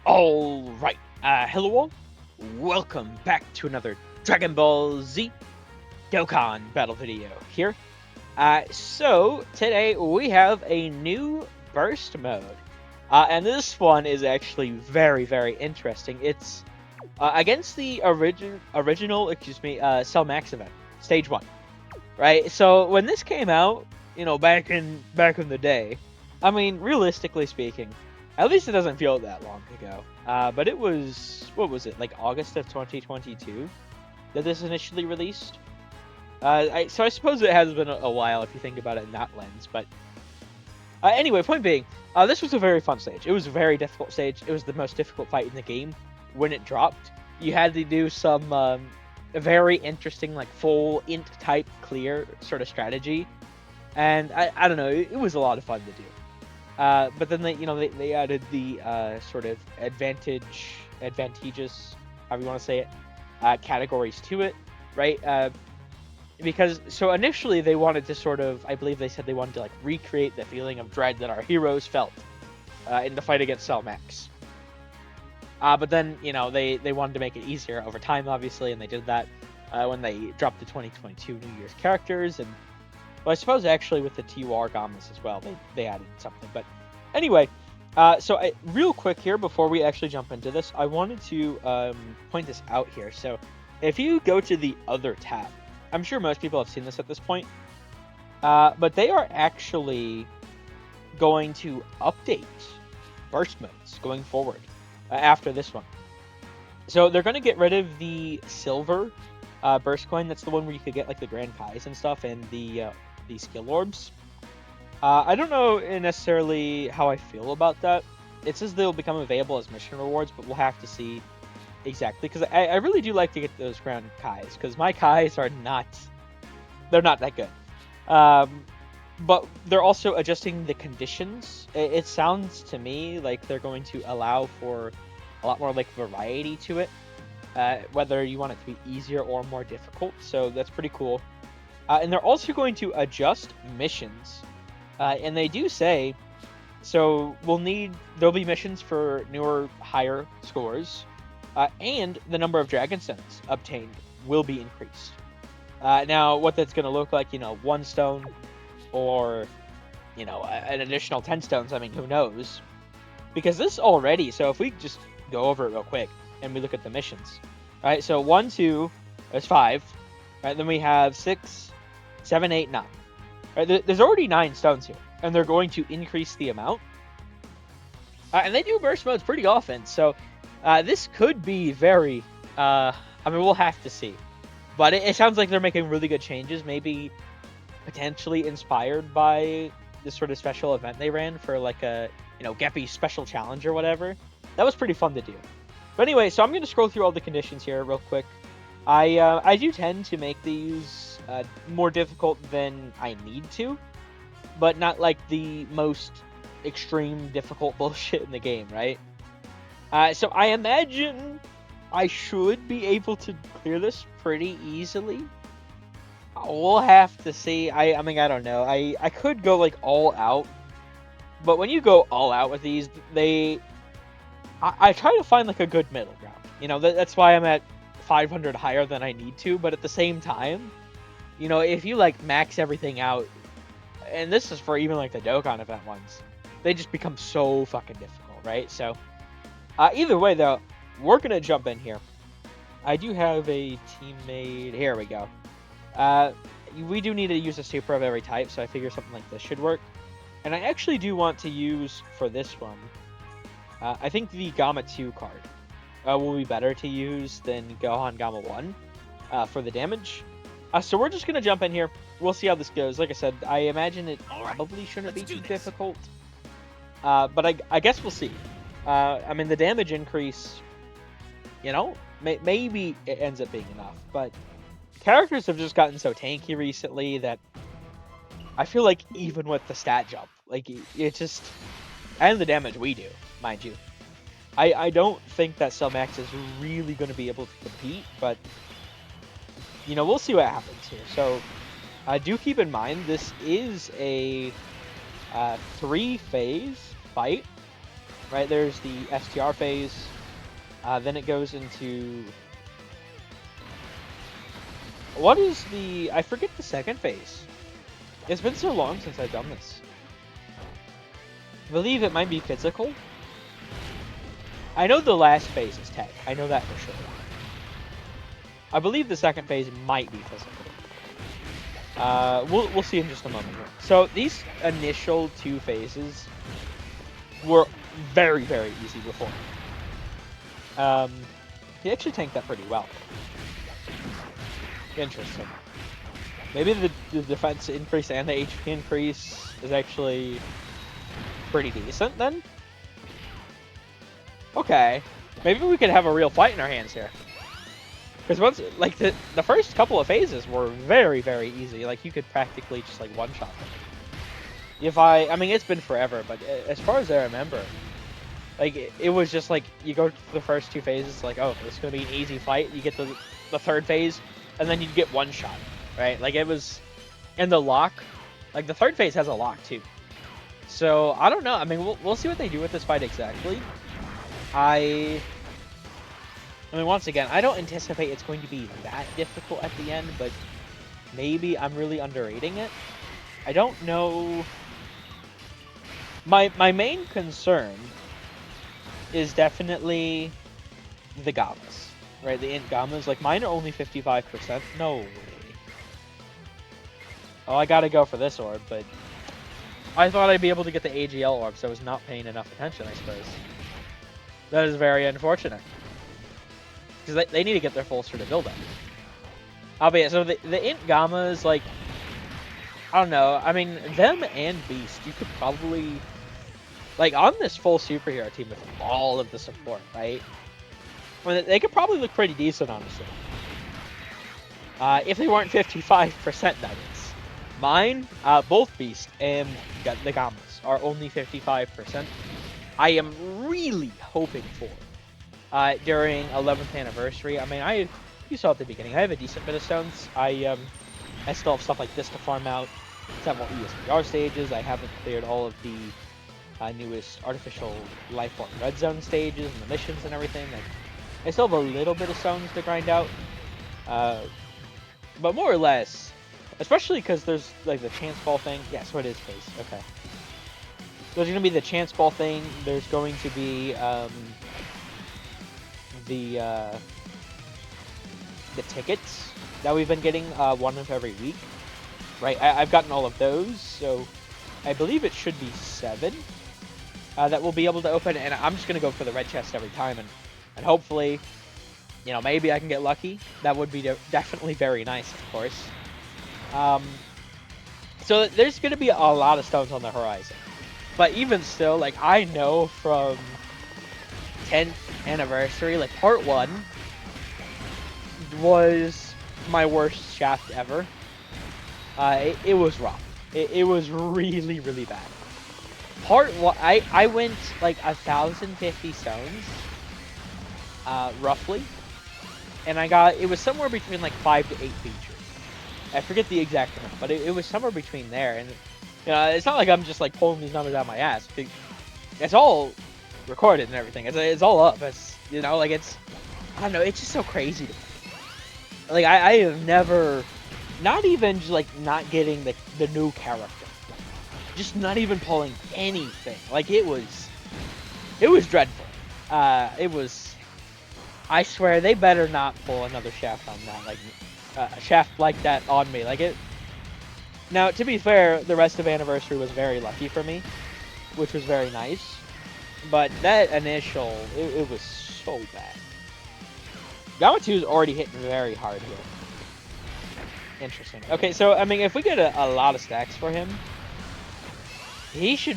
Alright, hello all. Welcome back to another Dragon Ball Z Dokkan battle video here. So today we have a new burst mode. And this one is actually very, very interesting. It's against the original, Cell Max event, Stage 1. Right? So when this came out, back in the day, I mean, realistically speaking, at least it doesn't feel that long ago. But it was, what was it, like August of 2022 that this initially released? So I suppose it has been a while if you think about it in that lens. But anyway, point being, this was a very fun stage. It was a very difficult stage. It was the most difficult fight in the game when it dropped. You had to do some very interesting, like full int type clear sort of strategy. And I don't know, it was a lot of fun to do. But then they added the sort of advantageous, however you want to say it, categories to it, right? Because so initially they wanted to sort of, I believe they said they wanted to like recreate the feeling of dread that our heroes felt in the fight against Cell Max. But then they wanted to make it easier over time, obviously, and they did that when they dropped the 2022 New Year's characters. And well, I suppose actually with the TUR Gamas as well, they added something. But anyway, real quick here before we actually jump into this, I wanted to point this out here. So if you go to the other tab, I'm sure most people have seen this at this point, but they are actually going to update burst modes going forward after this one. So they're going to get rid of the silver burst coin. That's the one where you could get like the Grand Kais and stuff, and the skill orbs. I don't know necessarily how I feel about that. It says they'll become available as mission rewards, but we'll have to see exactly. Because I really do like to get those Grand Kais, because my Kais are not that good. But they're also adjusting the conditions. It sounds to me like they're going to allow for a lot more like variety to it, whether you want it to be easier or more difficult. So that's pretty cool. And they're also going to adjust missions. And they do say, so there'll be missions for newer, higher scores, and the number of Dragon Stones obtained will be increased. Now, what that's going to look like, 1 stone, or, an additional 10 stones, I mean, who knows? Because this already, so if we just go over it real quick, and we look at the missions, right? So 1, 2, there's 5, right? Then we have 6, 7, 8, 9. Right? There's already 9 stones here, and they're going to increase the amount. And they do burst modes pretty often, so this could be very, I mean, we'll have to see. But it sounds like they're making really good changes, maybe potentially inspired by this sort of special event they ran for like a, Geppy special challenge or whatever. That was pretty fun to do. But anyway, so I'm going to scroll through all the conditions here real quick. I do tend to make these more difficult than I need to, but not like the most extreme difficult bullshit in the game, right? So I imagine I should be able to clear this pretty easily. We'll have to see. I mean, I don't know. I could go like all out, but when you go all out with these, I try to find like a good middle ground. That's why I'm at 500 higher than I need to, but at the same time, if you like max everything out, and this is for even like the Dokkan event ones, they just become so fucking difficult, right? So either way though, we're gonna jump in here. I do have a teammate. Here we go. We do need to use a super of every type, so I figure something like this should work. And I actually do want to use for this one, I think the Gamma 2 card will be better to use than Gohan Gamma 1 for the damage. So we're just going to jump in here. We'll see how this goes. Like I said, I imagine it probably shouldn't be too difficult. But I guess we'll see. I mean, the damage increase, maybe it ends up being enough. But characters have just gotten so tanky recently that I feel like even with the stat jump, like it just, and the damage we do, mind you, I don't think that Cell Max is really going to be able to compete, but we'll see what happens here. So do keep in mind this is a 3-phase fight. right? There's the STR phase. Then it goes into... What is the... I forget the second phase. It's been so long since I've done this. I believe it might be physical. I know the last phase is tech. I know that for sure. I believe the second phase might be physical. We'll see in just a moment here. So these initial 2 phases were very, very easy before. He actually tanked that pretty well. Interesting. Maybe the defense increase and the HP increase is actually pretty decent then? Okay. Maybe we could have a real fight in our hands here. Because once, like, the first couple of phases were very, very easy. Like, you could practically just, like, one-shot them. I mean, it's been forever, but as far as I remember, like, it was just, like, you go through the first 2 phases, like, oh, it's going to be an easy fight. You get the 3rd phase, and then you get one shot, right? Like, it was, and the lock, like, the 3rd phase has a lock, too. So, I don't know. I mean, we'll see what they do with this fight exactly. I mean, once again, I don't anticipate it's going to be that difficult at the end, but maybe I'm really underrating it. I don't know. My main concern is definitely the Gammas, right? The int Gammas. Like, mine are only 55%. No way. Oh, I gotta go for this orb, but I thought I'd be able to get the AGL orb, so I was not paying enough attention, I suppose. That is very unfortunate. Because they need to get their full sort of build-up. Albeit, so the int Gammas, like, I don't know. I mean, them and Beast, you could probably, like, on this full superhero team with all of the support, right? I mean, they could probably look pretty decent, honestly. If they weren't 55%, that is. Mine, both Beast and the Gammas are only 55%. I am really hoping for during 11th anniversary. I mean, you saw at the beginning, I have a decent bit of stones. I still have stuff like this to farm out. Several ESPR stages. I haven't cleared all of the newest artificial life form red zone stages and the missions and everything. I still have a little bit of stones to grind out, but more or less, especially because there's like the chance ball thing. Yeah, so it is phase. Okay. There's going to be the chance ball thing. There's going to be the tickets that we've been getting, one of every week. Right, I've gotten all of those, so I believe it should be 7 that we'll be able to open, and I'm just going to go for the red chest every time, and hopefully, you know, maybe I can get lucky. That would be definitely very nice, of course. So there's going to be a lot of stones on the horizon. But even still, like, I know from 10th anniversary, like, part 1 was my worst shaft ever. It was rough. It was really, really bad. Part 1, I went, like, 1,050 stones, roughly. And it was somewhere between, like, 5 to 8 features. I forget the exact amount, but it was somewhere between there. And, you know, it's not like I'm just, like, pulling these numbers out of my ass. It's all recorded and everything. It's all up. It's, you know, like, it's, I don't know, it's just so crazy to me. Like, I have never, not even just, like, not getting the new character. Just not even pulling anything. Like, it was dreadful. It was, I swear, they better not pull another shaft on that, like, a shaft like that on me. Like, it, now, to be fair, the rest of Anniversary was very lucky for me, which was very nice. But that initial, it was so bad. Gamma 2 is already hitting very hard here. Interesting. Okay, so, I mean, if we get a lot of stacks for him, he should,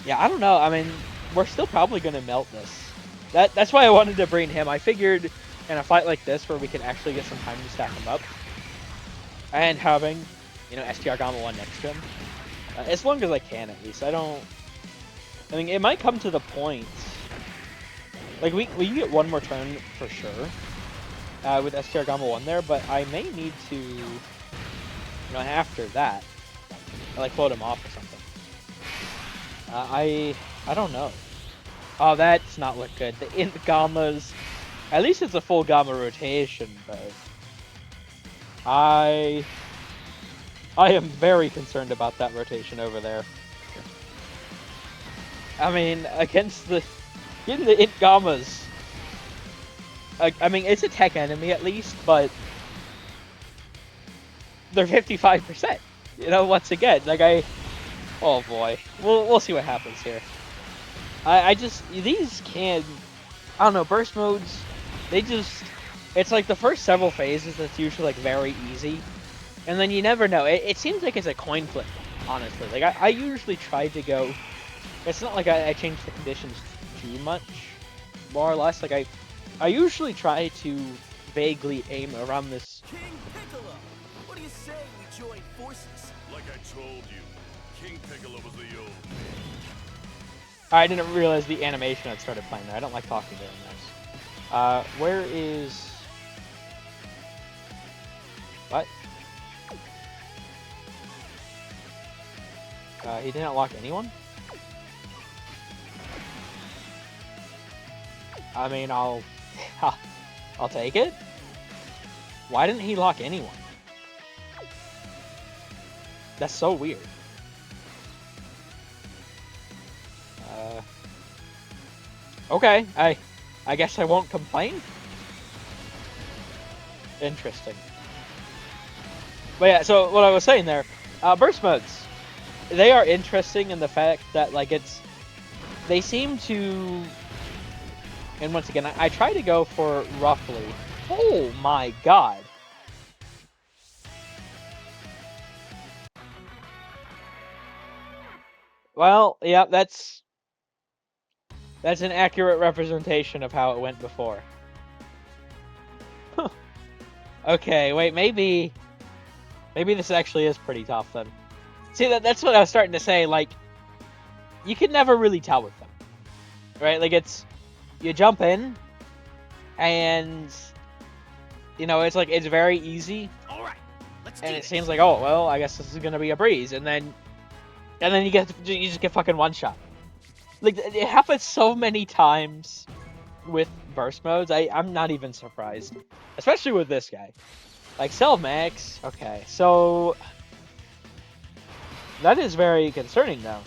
yeah, I don't know. I mean, we're still probably going to melt this. That's why I wanted to bring him. I figured in a fight like this where we can actually get some time to stack him up, and having, you know, STR Gamma 1 next to him, as long as I can at least. I mean, it might come to the point, like, we can get one more turn for sure with STR Gamma 1 there, but I may need to, you know, after that, like, float him off or something. I don't know. Oh, that's not look good. The int gammas. At least it's a full gamma rotation, but I am very concerned about that rotation over there. I mean, against getting the int gammas. I mean, it's a tech enemy at least, but they're 55%. You know, once again, oh boy, we'll see what happens here. I just these can, I don't know, burst modes. It's like the first several phases that's usually like very easy, and then you never know. It seems like it's a coin flip, honestly. Like I usually try to go. It's not like I change the conditions too much, more or less. Like I usually try to vaguely aim around this. King Piccolo! What do you say we join forces? Like I told you, King Piccolo was the old man. I didn't realize the animation had started playing there. I don't like talking during this. Where is... What? He didn't lock anyone? I mean, I'll take it. Why didn't he lock anyone? That's so weird. Okay, I guess I won't complain. Interesting. But yeah, so what I was saying there, burst modes, they are interesting in the fact that like they seem to, and once again, I try to go for roughly. Oh my god. Well, yeah, that's an accurate representation of how it went before. Huh. Okay, wait, maybe this actually is pretty tough then. See, that's what I was starting to say, like, you can never really tell with them. Right? Like, you jump in, and, you know, it's like, it's very easy. Alright, let's do and it this. seems like, oh, well, I guess this is gonna be a breeze, and then you just get fucking one shot. Like, it happens so many times with burst modes, I'm not even surprised. Especially with this guy. Like, Cell Max, okay, so... That is very concerning, though.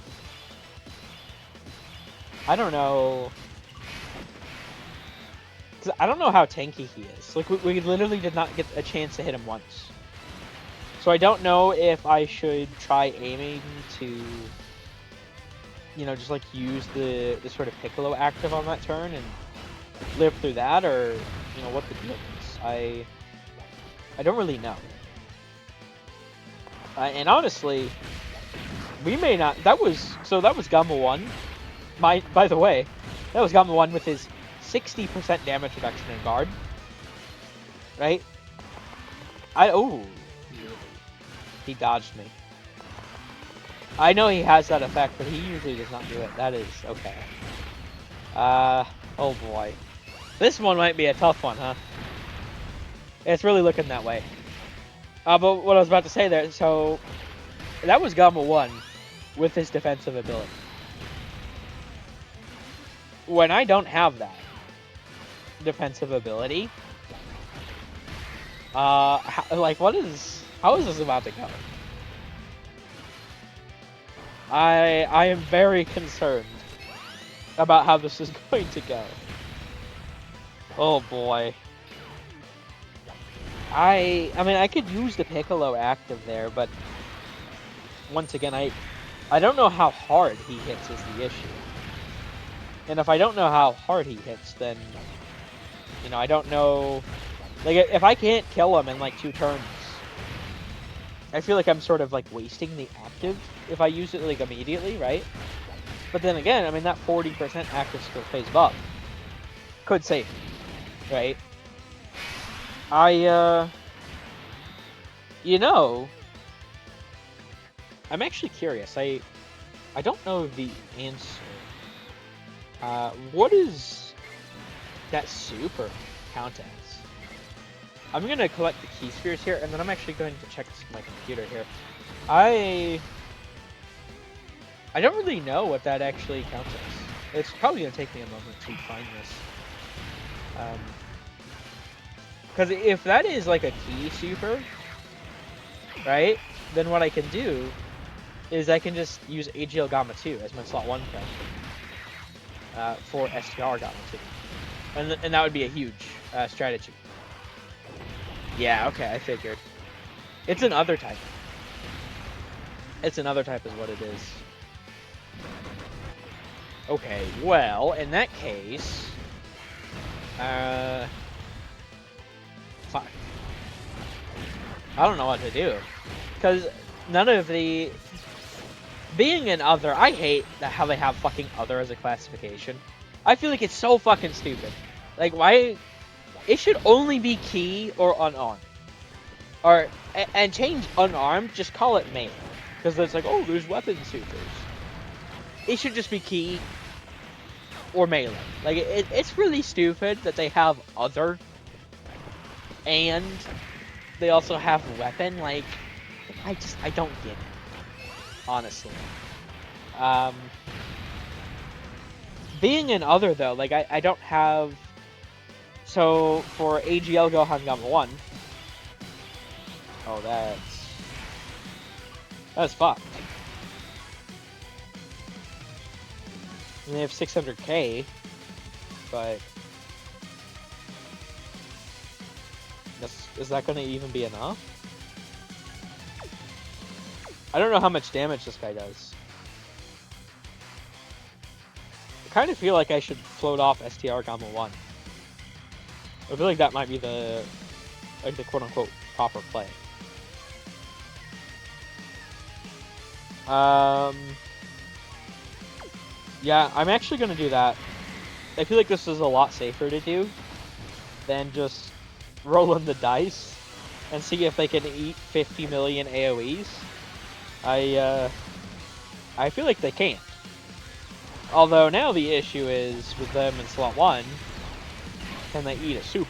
I don't know... Cause I don't know how tanky he is. Like, we literally did not get a chance to hit him once. So I don't know if I should try aiming to... You know, just like use the sort of Piccolo active on that turn and live through that, or you know what the deal is. I don't really know. And honestly, we may not. That was Gamma 1. By the way, that was Gamma 1 with his 60% damage reduction in guard. Right? He dodged me. I know he has that effect, but he usually does not do it. That is okay. Oh boy. This one might be a tough one, huh? It's really looking that way. But what I was about to say there, so... That was Gamma 1 with his defensive ability. When I don't have that defensive ability... how is this about to go? I am very concerned about how this is going to go. Oh boy. I mean, I could use the Piccolo active there, but once again, I don't know how hard he hits is the issue. And if I don't know how hard he hits, then, you know, I don't know... Like, if I can't kill him in, like, 2 turns, I feel like I'm sort of, like, wasting the active if I use it, like, immediately, right? But then again, I mean, that 40% active skill phase buff could save me, right? You know, I'm actually curious. I don't know the answer. What is that super count as? I'm going to collect the key spheres here, and then I'm actually going to check my computer here. I don't really know what that actually counts as. It's probably gonna take me a moment to find this. Because if that is like a key super, right? Then what I can do is I can just use AGL Gamma 2 as my slot 1 character for STR Gamma 2. And that would be a huge strategy. Yeah, okay, I figured. It's an other type. It's another type is what it is. Okay, well, in that case... fuck. I don't know what to do. Because none of the... Being an other, I hate how they have fucking other as a classification. I feel like it's so fucking stupid. Like, why... It should only be key or unarmed. Or, and change unarmed, just call it melee. Because it's like, oh, there's weapon supers. It should just be key or melee. Like, it's really stupid that they have other and they also have weapon. Like, I don't get it. Honestly. Being an other, though, like, I don't have... So, for AGL Gohan Gamma 1... Oh, that's fucked. And they have 600k, but... Is that going to even be enough? I don't know how much damage this guy does. I kind of feel like I should float off STR Gamma 1. I feel like that might be the quote-unquote proper play. Yeah, I'm actually going to do that. I feel like this is a lot safer to do than just rolling the dice and see if they can eat 50 million AoEs. I feel like they can't. Although now the issue is with them in slot 1, can they eat a super?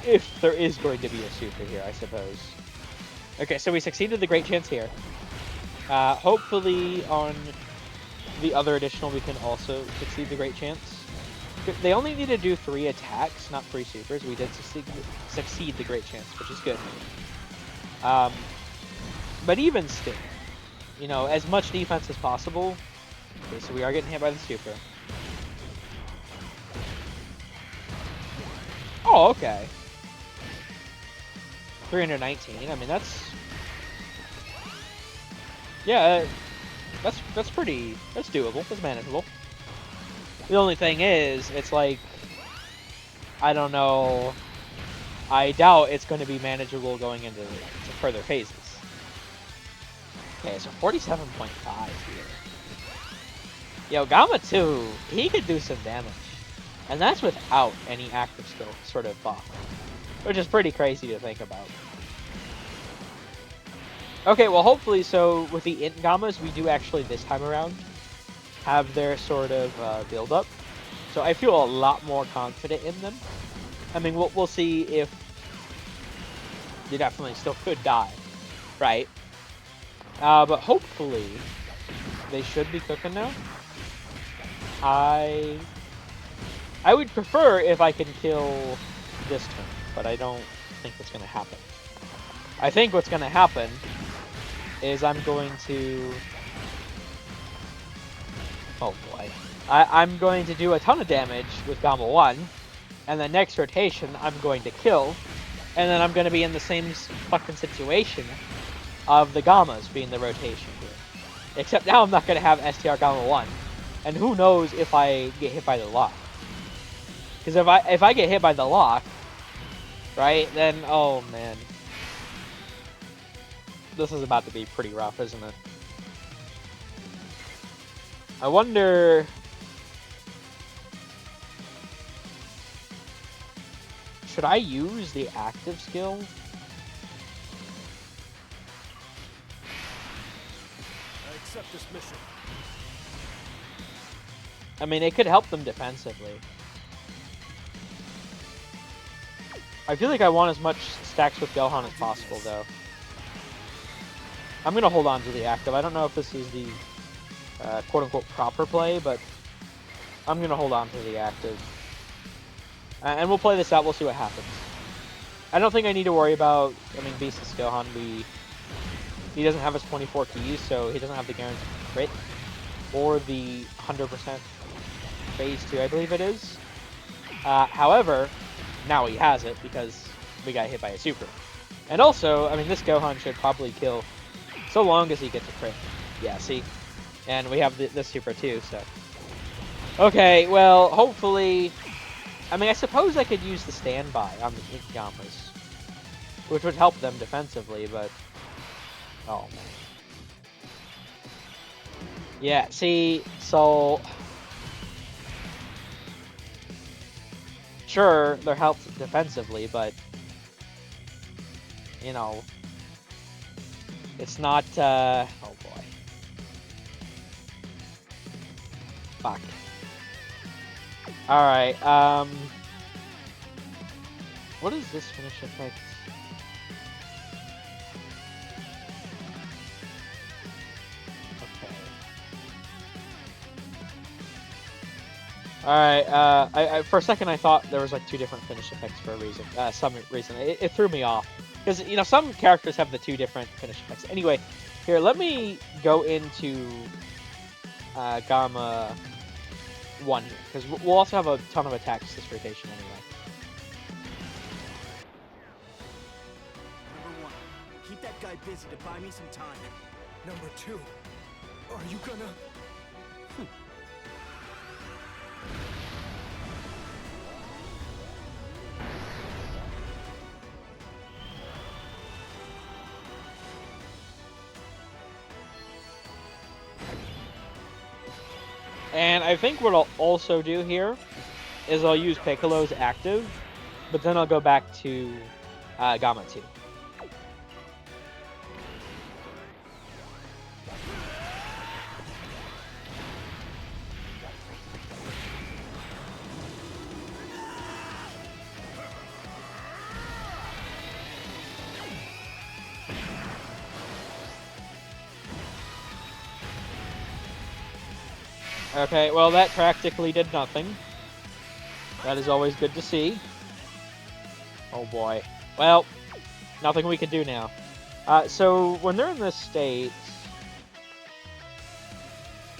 If there is going to be a super here, I suppose. Okay, so we succeeded the great chance here. Hopefully on the other additional we can also succeed the great chance. They only need to do 3 attacks, not 3 supers. We did succeed the great chance, which is good. But even still, you know, as much defense as possible. Okay, so we are getting hit by the super. Oh, okay. 319. I mean, that's... Yeah, that's doable. That's manageable. The only thing is, it's like... I don't know... I doubt it's going to be manageable going into further phases. Okay, so 47.5 here. Yo, Gamma 2, he could do some damage. And that's without any active skill sort of buff. Which is pretty crazy to think about. Okay, well hopefully, so with the int Gammas, we do actually this time around have their sort of build up. So I feel a lot more confident in them. I mean, we'll see if you definitely still could die, right? But hopefully they should be cooking now. I would prefer if I can kill this turn, but I don't think that's going to happen. I think what's going to happen is I'm going to... Oh boy. I'm going to do a ton of damage with Gamma 1, and the next rotation I'm going to kill, and then I'm going to be in the same fucking situation of the Gammas being the rotation here. Except now I'm not going to have STR Gamma 1, and who knows if I get hit by the lock. Because if I get hit by the lock, right, then, oh man. This is about to be pretty rough, isn't it? I wonder... Should I use the active skill? I accept this mission. I mean, it could help them defensively. I feel like I want as much stacks with Gohan as possible, though. I'm going to hold on to the active. I don't know if this is the quote-unquote proper play, but I'm gonna hold on to the active. And we'll play this out, we'll see what happens. I don't think I need to worry about, I mean, Beast's Gohan, he doesn't have his 24 keys, so he doesn't have the guaranteed crit, or the 100% phase 2, I believe it is. However, now he has it, because we got hit by a super. And also, I mean, this Gohan should probably kill, so long as he gets a crit. Yeah, see? And we have this super too, so... Okay, well, hopefully... I mean, I suppose I could use the standby on the Ink Gammas, which would help them defensively, but... Oh, man. Yeah, see, so... Sure, they're helped defensively, but... You know... It's not, Oh, boy. Fuck. Alright, what is this finish effect? Okay. Alright, I for a second I thought there was like 2 different finish effects for a reason, some reason. It threw me off. Because, you know, some characters have the 2 different finish effects. Anyway, here, let me go into Gamma 1 here, because we'll also have a ton of attacks this rotation anyway. Number 1, keep that guy busy to buy me some time. Number 2, are you gonna... And I think what I'll also do here is I'll use Piccolo's active, but then I'll go back to Gamma 2. Okay, well that practically did nothing. That is always good to see. Oh boy. Well, nothing we can do now. So when they're in this state...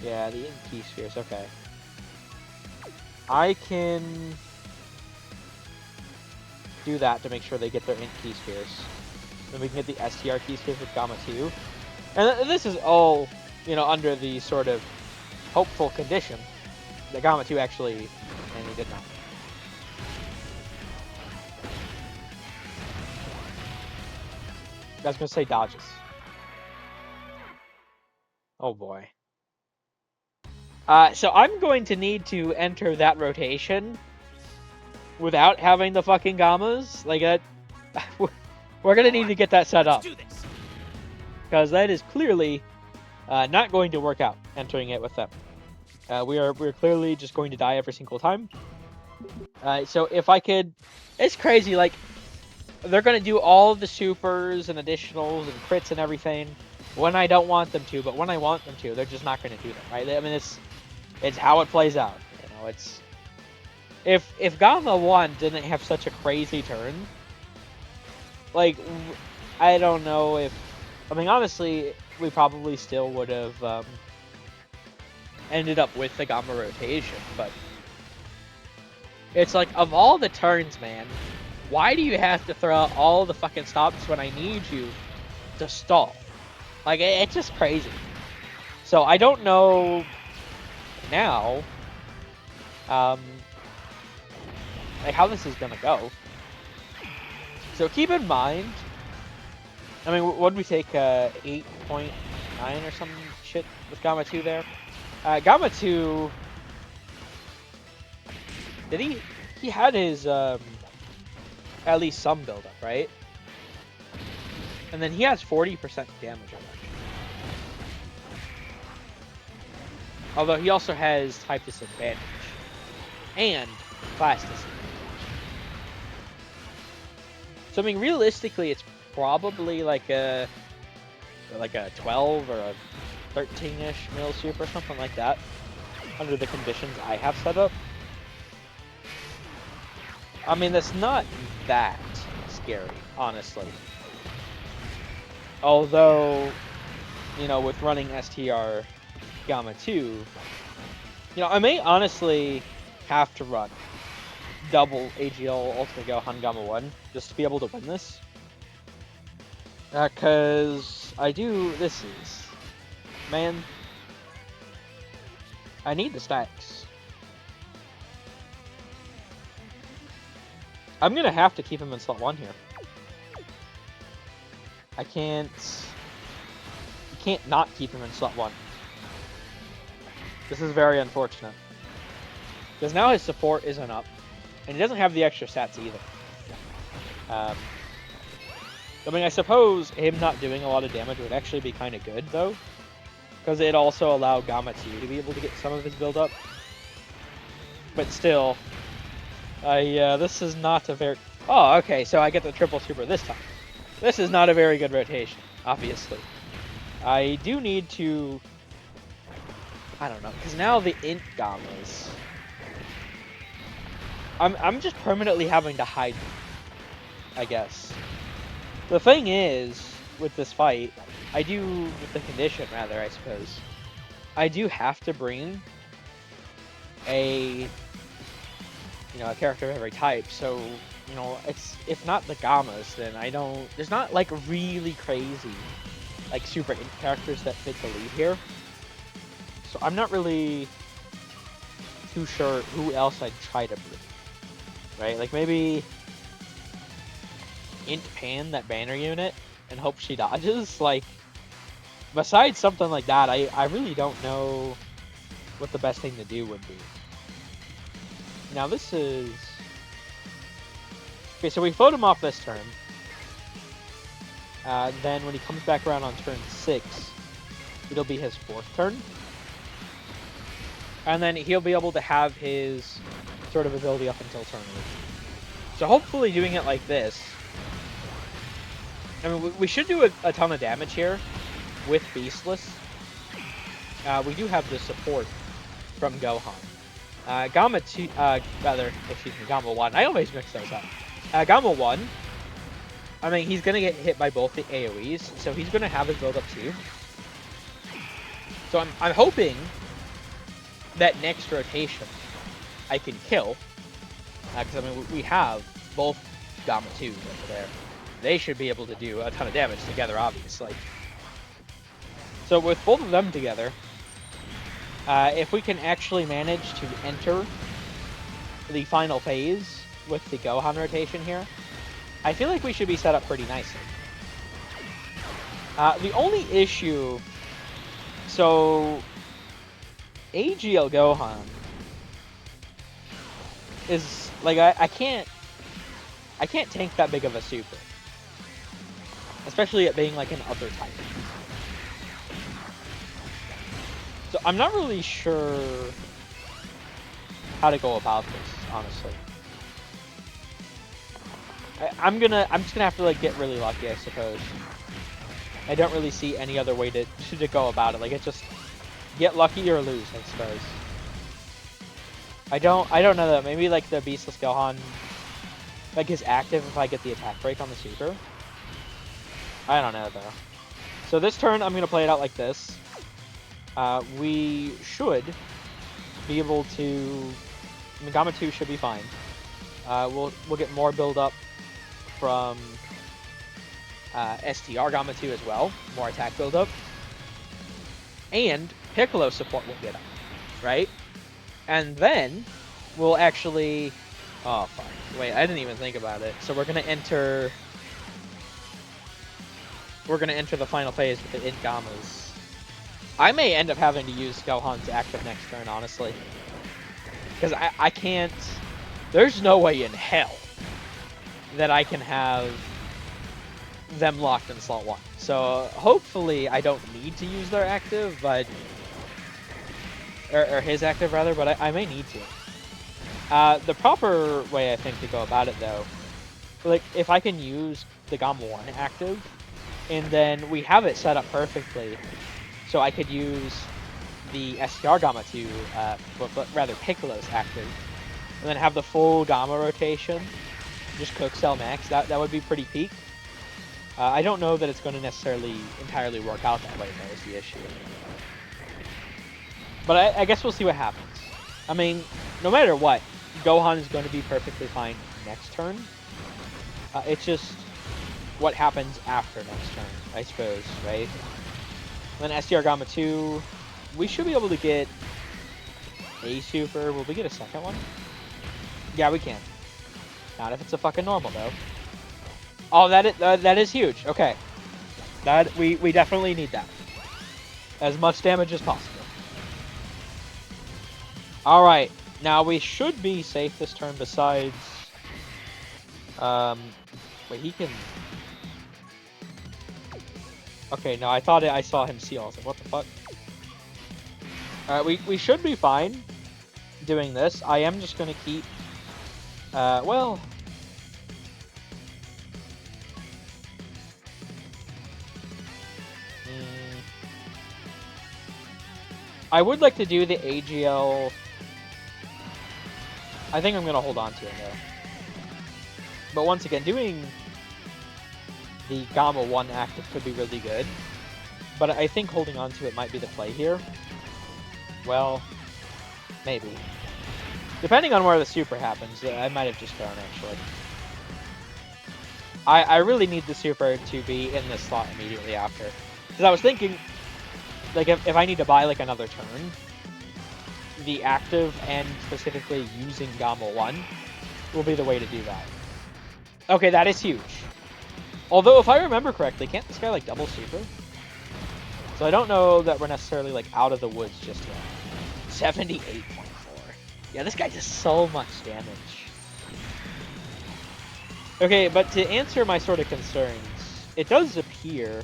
Yeah, the key spheres, okay. I can do that to make sure they get their int key spheres. Then we can get the STR key spheres with Gamma 2. And this is all, you know, under the sort of hopeful condition that Gamma 2 actually, and he did not. I was gonna say dodges. Oh boy. So I'm going to need to enter that rotation without having the fucking Gammas. Like that, we're gonna need to get that set up because that is clearly not going to work out entering it with them. We're clearly just going to die every single time. So if I could, it's crazy. Like they're gonna do all the supers and additionals and crits and everything when I don't want them to, but when I want them to, they're just not gonna do them, right? I mean, it's how it plays out. You know, it's if Gamma 1 didn't have such a crazy turn, like I don't know if, I mean, honestly, we probably still would have ended up with the Gamma rotation, but it's like, of all the turns, man, why do you have to throw out all the fucking stops when I need you to stall? Like, it's just crazy. So I don't know now, like how this is gonna go. So keep in mind, I mean, what did we take, 8.9 or some shit with Gamma 2 there? Gamma 2, did he had his, at least some buildup, right? And then he has 40% damage reduction. Although he also has type disadvantage and class disadvantage. So I mean, realistically, it's probably like a 12 or a 13-ish mil super or something like that. under the conditions I have set up. I mean, that's not that scary, honestly. Although, you know, with running STR Gamma 2, you know, I may honestly have to run double AGL Ultimate Gohan Gamma 1 just to be able to win this. Because man, I need the stacks. I'm gonna have to keep him in slot 1 here. I can't not keep him in slot 1. This is very unfortunate. Because now his support isn't up, and he doesn't have the extra stats either. I mean, I suppose him not doing a lot of damage would actually be kind of good, though. Because it also allowed Gamma 2 to be able to get some of his build-up. But still, this is not a very... Oh, okay, so I get the triple super this time. This is not a very good rotation, obviously. I do need to... I don't know, because now the int Gammas... I'm just permanently having to hide them, I guess. The thing is, with this fight, with the condition rather, I suppose, I do have to bring a character of every type, so, you know, if not the Gammas, then there's not, like, really crazy, like, super int characters that fit the lead here. So I'm not really too sure who else I'd try to bring, right? Like, maybe int Pan that banner unit and hope she dodges. Like, besides something like that, I really don't know what the best thing to do would be. Now this is... Okay, so we float him off this turn. Then when he comes back around on turn 6, it'll be his 4th turn. And then he'll be able to have his sort of ability up until turn 8. So hopefully doing it like this... I mean, we should do a ton of damage here with Beastless. We do have the support from Gohan. Gamma 2, Gamma 1. I always mix those up. Gamma 1, I mean, he's going to get hit by both the AoEs, so he's going to have his build up too. So I'm hoping that next rotation I can kill. Because, I mean, we have both Gamma 2s over there. They should be able to do a ton of damage together, obviously. So with both of them together, if we can actually manage to enter the final phase with the Gohan rotation here, I feel like we should be set up pretty nicely. The only issue... So... AGL Gohan is... Like, I can't tank that big of a super. Especially it being like an other type. So I'm not really sure how to go about this, honestly. I'm just gonna have to like get really lucky, I suppose. I don't really see any other way to go about it. Like, it's just get lucky or lose, I suppose. I don't know though. Maybe like the Beastless Gohan, like, is active if I get the attack break on the super. I don't know, though. So this turn, I'm going to play it out like this. We should be able to... I mean, Gamma 2 should be fine. We'll get more build-up from STR Gamma 2 as well. More attack build-up. And Piccolo support will get up, right? And then we'll actually... Oh, fuck. Wait, I didn't even think about it. So we're going to enter... We're going to enter the final phase with the int Gammas. I may end up having to use Gohan's active next turn, honestly. Because I can't... There's no way in hell that I can have them locked in slot 1. So hopefully I don't need to use their active, but... Or his active, rather, but I may need to. The proper way, I think, to go about it, though... Like, if I can use the Gamma 1 active... And then we have it set up perfectly. So I could use the STR Gamma 2, but rather Piccolo's active, and then have the full Gamma rotation, just cook Cell Max. That would be pretty peak. I don't know that it's going to necessarily entirely work out that way, though, is the issue. But I guess we'll see what happens. I mean, no matter what, Gohan is going to be perfectly fine next turn. It's just what happens after next turn, I suppose, right? And then STR Gamma 2, we should be able to get a super. Will we get a second one? Yeah, we can. Not if it's a fucking normal, though. Oh, that is huge. Okay. We definitely need that. As much damage as possible. Alright. Now, we should be safe this turn besides... Wait, he can... Okay, no, I thought I saw him seal. I was like, what the fuck? Alright, we should be fine doing this. I am just gonna keep... well... I would like to do the AGL... I think I'm going to hold on to it, though. But once again, doing the Gamma 1 active could be really good. But I think holding on to it might be the play here. Well, maybe. Depending on where the super happens, I might have just gone, actually. I really need the super to be in this slot immediately after. Because I was thinking, like, if I need to buy, like, another turn, the active and specifically using Gamma 1 will be the way to do that. Okay, that is huge. Although, if I remember correctly, can't this guy, like, double super? So I don't know that we're necessarily, like, out of the woods just yet. 78.4. Yeah, this guy does so much damage. Okay, but to answer my sort of concerns, it does appear...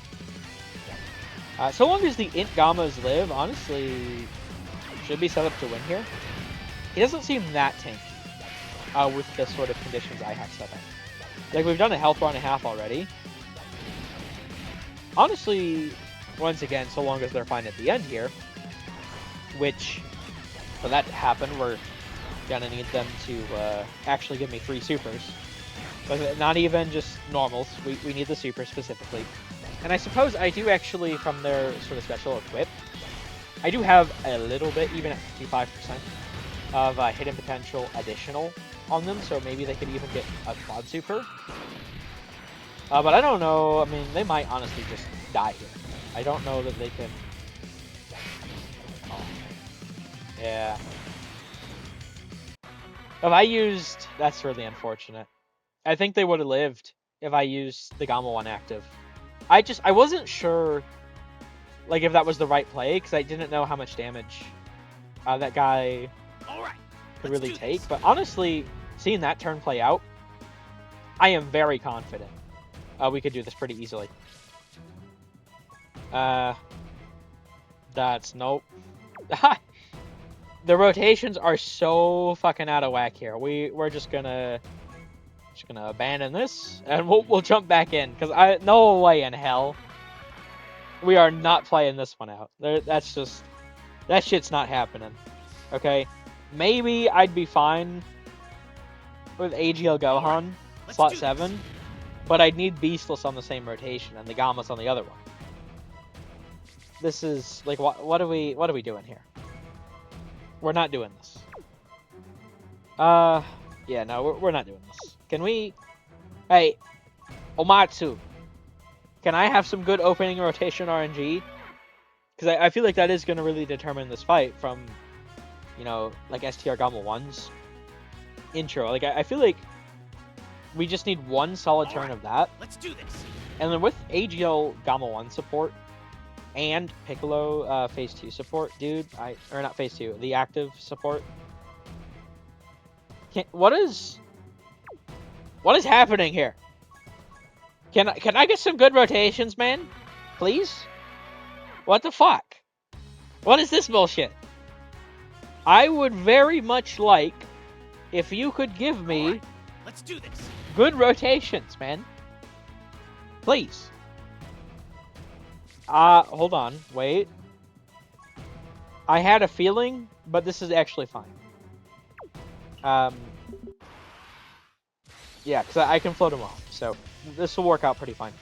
so long as the Int Gammas live, honestly, should be set up to win here. He doesn't seem that tanky with the sort of conditions I have set up. Like, we've done a health bar and a half already. Honestly, once again, so long as they're fine at the end here, which, for that to happen, we're gonna need them to actually give me 3 supers. But not even just normals, we need the super specifically. And I suppose I do actually, from their sort of special equip, I do have a little bit, even at 55%, of hidden potential additional on them, so maybe they could even get a quad super. But I don't know, I mean, they might honestly just die here. I don't know that they can... Oh. Yeah. If I used... That's really unfortunate. I think they would have lived if I used the Gamma 1 active. I wasn't sure, like, if that was the right play, because I didn't know how much damage that guy could really take. But honestly, seeing that turn play out, I am very confident we could do this pretty easily. That's nope. The rotations are so fucking out of whack here. We're just gonna abandon this and we'll jump back in, because no way in hell we are not playing this one out. That shit's not happening. Okay, maybe I'd be fine with AGL Gohan slot 7, but I'd need Beastless on the same rotation and the Gammas on the other one. This is like, what are we doing here? We're not doing this. Yeah, no, we're not doing this. Can we... Hey, Omatsu, can I have some good opening rotation RNG? Because I feel like that is going to really determine this fight from, you know, like STR Gamma 1's intro. Like, I feel like we just need one solid turn of that. Let's do this. And then with AGL Gamma 1 support and Piccolo Phase 2 support, dude, or not Phase 2, the active support. What is happening here? Can I get some good rotations, man? Please? What the fuck? What is this bullshit? I would very much like if you could give me Let's do this. good rotations, man. Please. Hold on. Wait. I had a feeling, but this is actually fine. Yeah, because I can float him off, so this will work out pretty fine.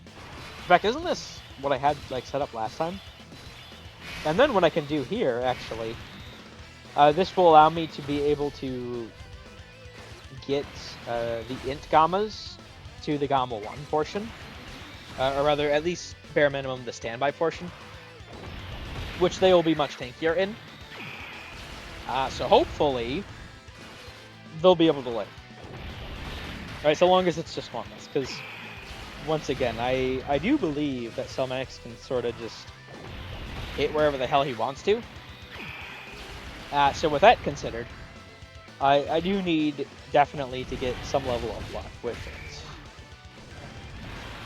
In fact, isn't this what I had like set up last time? And then what I can do here, actually, this will allow me to be able to get the int gammas to the gamma 1 portion, or rather, at least bare minimum the standby portion, which they will be much tankier in. So hopefully they'll be able to live. Right, so long as it's just one less, because once again, I do believe that Selmax can sort of just hit wherever the hell he wants to. So with that considered, I do need definitely to get some level of luck with it.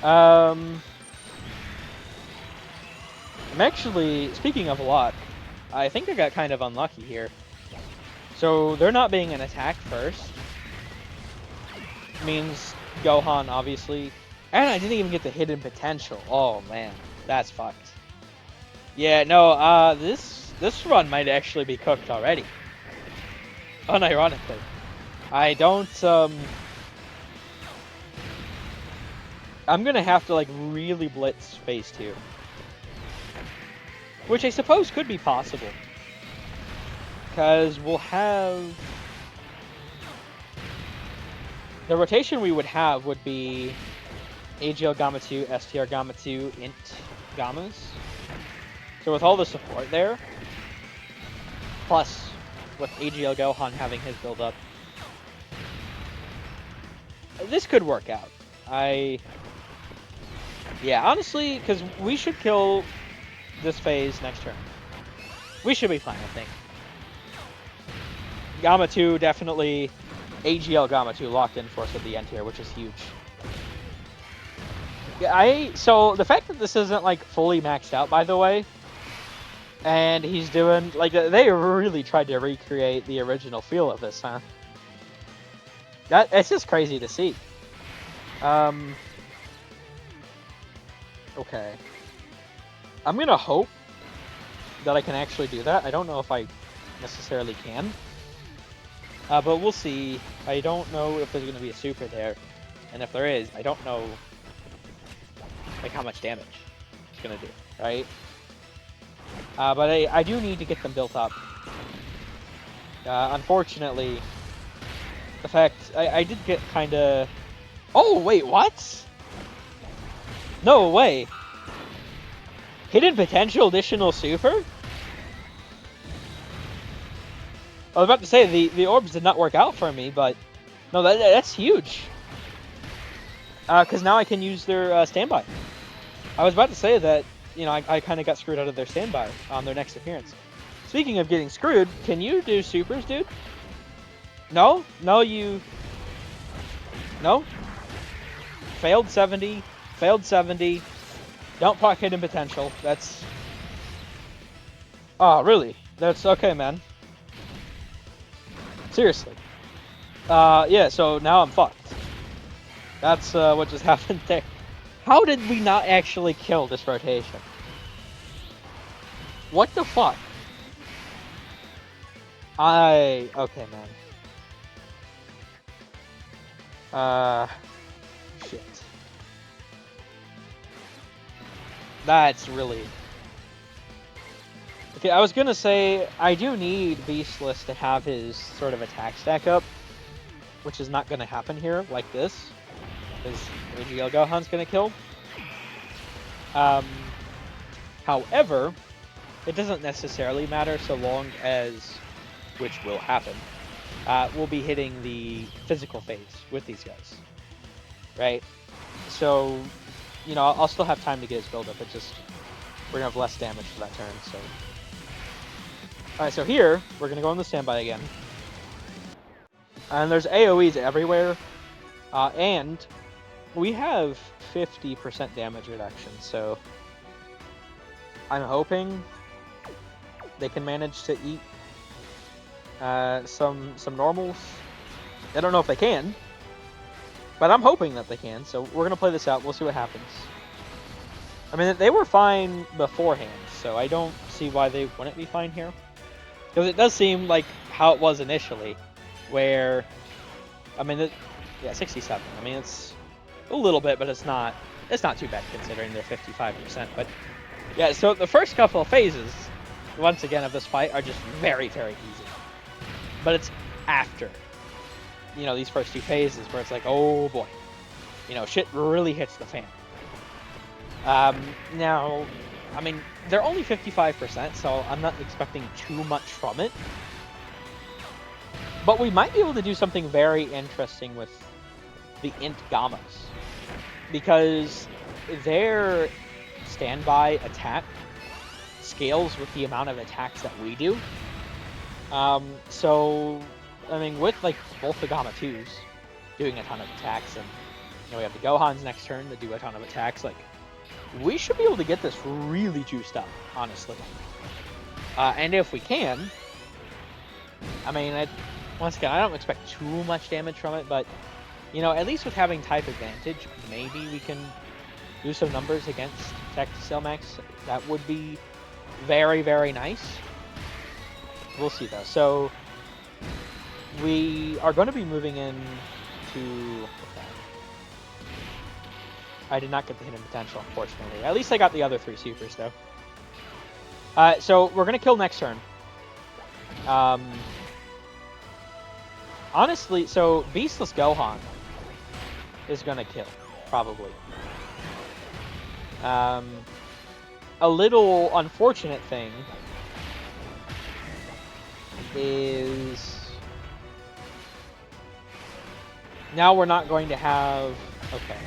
I'm actually, speaking of luck, I think I got kind of unlucky here. So they're not being an attack first. Means Gohan, obviously. And I didn't even get the hidden potential. Oh man, that's fucked. Yeah, no, this run might actually be cooked already. Unironically. I don't, I'm gonna have to, like, really blitz phase 2. Which I suppose could be possible. Because we'll have... The rotation we would have would be AGL Gamma 2, STR Gamma 2, Int Gammas. So with all the support there, plus with AGL Gohan having his build up, this could work out. Yeah, honestly, because we should kill this phase next turn. We should be fine, I think. Gamma 2 definitely... AGL Gamma 2 locked in for us at the end here, which is huge. Yeah, so the fact that this isn't like fully maxed out, by the way, and he's doing like they really tried to recreate the original feel of this, huh? It's just crazy to see. Okay. I'm gonna hope that I can actually do that. I don't know if I necessarily can. But we'll see. I don't know if there's going to be a super there. And if there is, I don't know like how much damage it's going to do, right? But I do need to get them built up. Unfortunately, the fact... I did get kind of... Oh, wait, what? No way. Hidden potential additional super? I was about to say, the orbs did not work out for me, but... No, that's huge. Because now I can use their standby. I was about to say that, you know, I kind of got screwed out of their standby on their next appearance. Speaking of getting screwed, can you do supers, dude? No? No, you... No? Failed 70. Failed 70. Don't proc hidden potential. That's... Oh, really? That's okay, man. Seriously. Yeah, so now I'm fucked. That's what just happened there. How did we not actually kill this rotation? What the fuck? Okay, man. Shit. That's really... Okay, I was gonna say, I do need Beastless to have his sort of attack stack up, which is not gonna happen here, like this, because AGL Gohan's gonna kill. However, it doesn't necessarily matter so long as, which will happen, we'll be hitting the physical phase with these guys, right? So, you know, I'll still have time to get his build up, it just, we're gonna have less damage for that turn, so... Alright, so here, we're going to go on the standby again. And there's AoEs everywhere. And we have 50% damage reduction, so... I'm hoping they can manage to eat some normals. I don't know if they can. But I'm hoping that they can, so we're going to play this out. We'll see what happens. I mean, they were fine beforehand, so I don't see why they wouldn't be fine here. Because it does seem like how it was initially, where, I mean, yeah, 67. I mean, it's a little bit, but it's not too bad considering they're 55%. But yeah, so the first couple of phases, once again, of this fight are just very, very easy. But it's after, you know, these first two phases where it's like, oh boy, you know, shit really hits the fan. Now, I mean, they're only 55%, so I'm not expecting too much from it. But we might be able to do something very interesting with the Int Gammas. Because their standby attack scales with the amount of attacks that we do. So, I mean, with like both the Gamma 2s doing a ton of attacks, and you know, we have the Gohans next turn that do a ton of attacks, like, we should be able to get this really juiced up, honestly. And if we can, I mean, once again, I don't expect too much damage from it, but, you know, at least with having type advantage, maybe we can do some numbers against Tech Selmax. That would be very, very nice. We'll see, though. So, we are going to be moving into... I did not get the hidden potential, unfortunately. At least I got the other 3 supers, though. So we're going to kill next turn. Honestly, so Beastless Gohan is going to kill, probably. A little unfortunate thing is... now we're not going to have... Okay.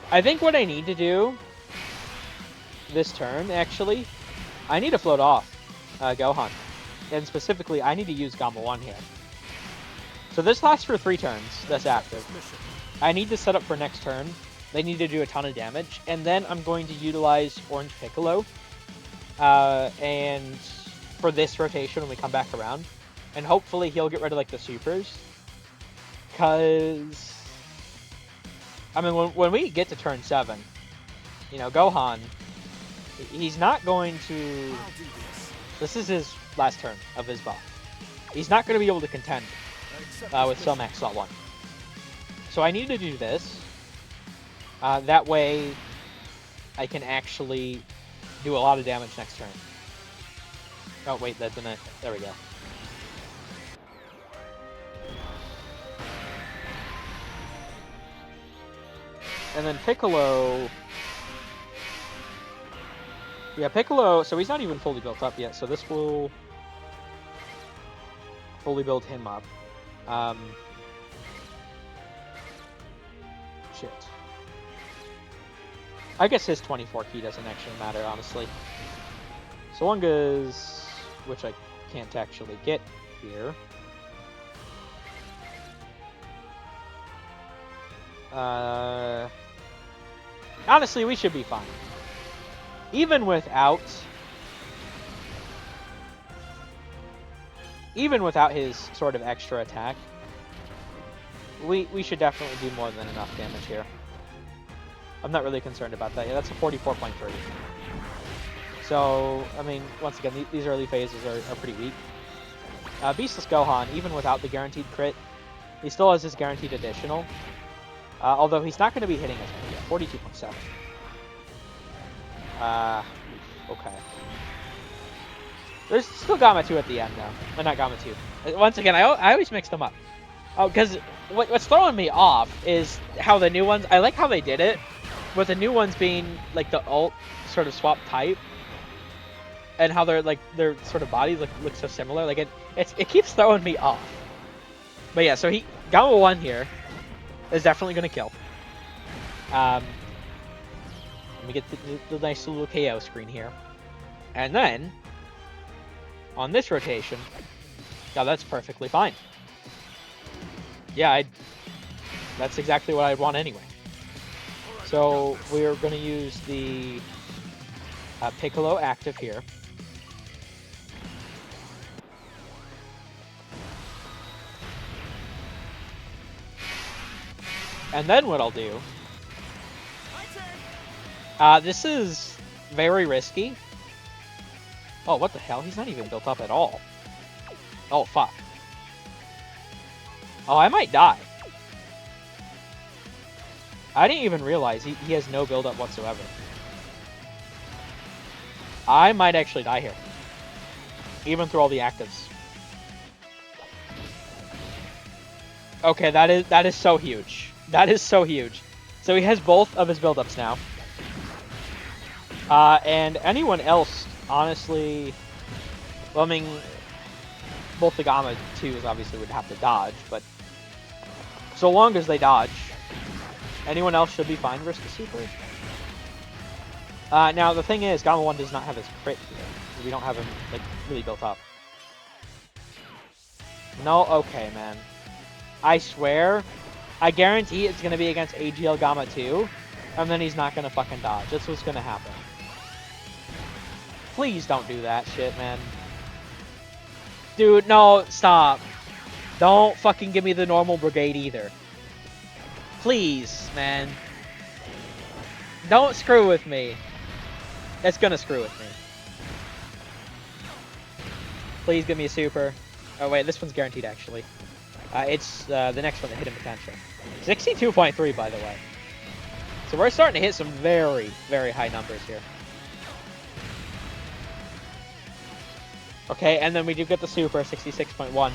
I think what I need to do this turn, actually, I need to float off Gohan. And specifically, I need to use Gamma 1 here. So this lasts for 3 turns, that's active. I need to set up for next turn. They need to do a ton of damage. And then I'm going to utilize Orange Piccolo. And for this rotation when we come back around. And hopefully he'll get rid of like the supers. Because... I mean, when we get to turn 7, you know, Gohan, he's not going to... This is his last turn of his buff. He's not going to be able to contend with Selmax Slot 1. So I need to do this. That way, I can actually do a lot of damage next turn. Oh, wait, that didn't... There we go. And then Piccolo... Yeah, Piccolo... So he's not even fully built up yet, so this will fully build him up. Shit. I guess his 24 key doesn't actually matter, honestly. So Lunga's... which I can't actually get here. Honestly, we should be fine. Even without his sort of extra attack, we should definitely do more than enough damage here. I'm not really concerned about that. Yeah, that's a 44.3. So, I mean, once again, these early phases are pretty weak. Beastless Gohan, even without the guaranteed crit, he still has his guaranteed additional. Although he's not going to be hitting as many yet, 42.7. Okay. There's still Gamma 2 at the end, though. Not Gamma 2. Once again, I always mix them up. Oh, because what's throwing me off is how the new ones... I like how they did it, with the new ones being, like, the ult sort of swap type. And how their sort of bodies look so similar. Like, it keeps throwing me off. But yeah, so Gamma 1 here is definitely going to kill. Let me get the nice little KO screen here. And then, on this rotation, yeah, that's perfectly fine. Yeah, that's exactly what I'd want anyway. So, we're going to use the Piccolo active here. And then what I'll do This is very risky. Oh, what the hell? He's not even built up at all. Oh, fuck. Oh, I might die. I didn't even realize he has no build-up whatsoever. I might actually die here. Even through all the actives. Okay, that is so huge. That is so huge. So he has both of his build-ups now. And anyone else, honestly... Well, I mean... Both the Gamma 2s obviously would have to dodge, but... So long as they dodge... Anyone else should be fine versus the Super. Now, the thing is, Gamma 1 does not have his crit here. We don't have him, like, really built up. No? Okay, man. I swear, I guarantee it's going to be against AGL Gamma 2, and then he's not going to fucking dodge. That's what's going to happen. Please don't do that shit, man. Dude, no, stop. Don't fucking give me the normal brigade either. Please, man. Don't screw with me. It's gonna screw with me. Please give me a super. Oh wait, this one's guaranteed actually. It's the next one, the hidden potential. 62.3 by the way. So we're starting to hit some very, very high numbers here. Okay, and then we do get the super, 66.1.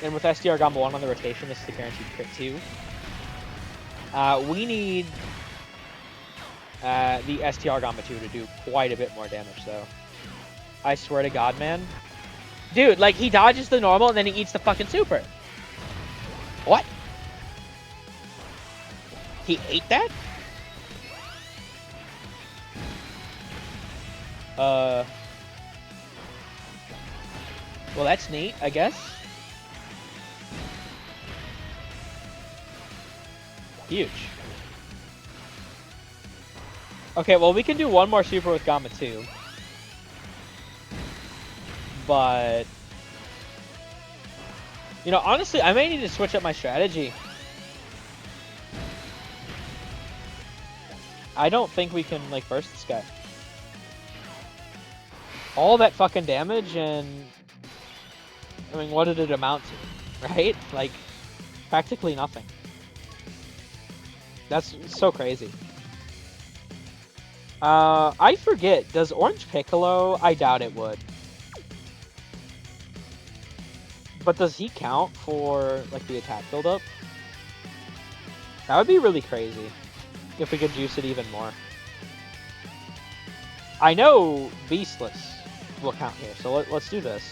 And with SDR Gamma 1 on the rotation, this is the guaranteed crit 2. We need the STR Gamma 2 to do quite a bit more damage, though. I swear to God, man. Dude, like, he dodges the normal and then he eats the fucking super. What? He ate that? Well, that's neat, I guess. Huge. Okay, well, we can do one more super with Gamma 2. But... You know, honestly, I may need to switch up my strategy. I don't think we can, like, burst this guy. All that fucking damage and... I mean, what did it amount to? Right? Like, practically nothing. That's so crazy. I forget. Does Orange Piccolo? I doubt it would. But does he count for, like, the attack buildup? That would be really crazy. If we could juice it even more. I know Beastless will count here, so let's do this.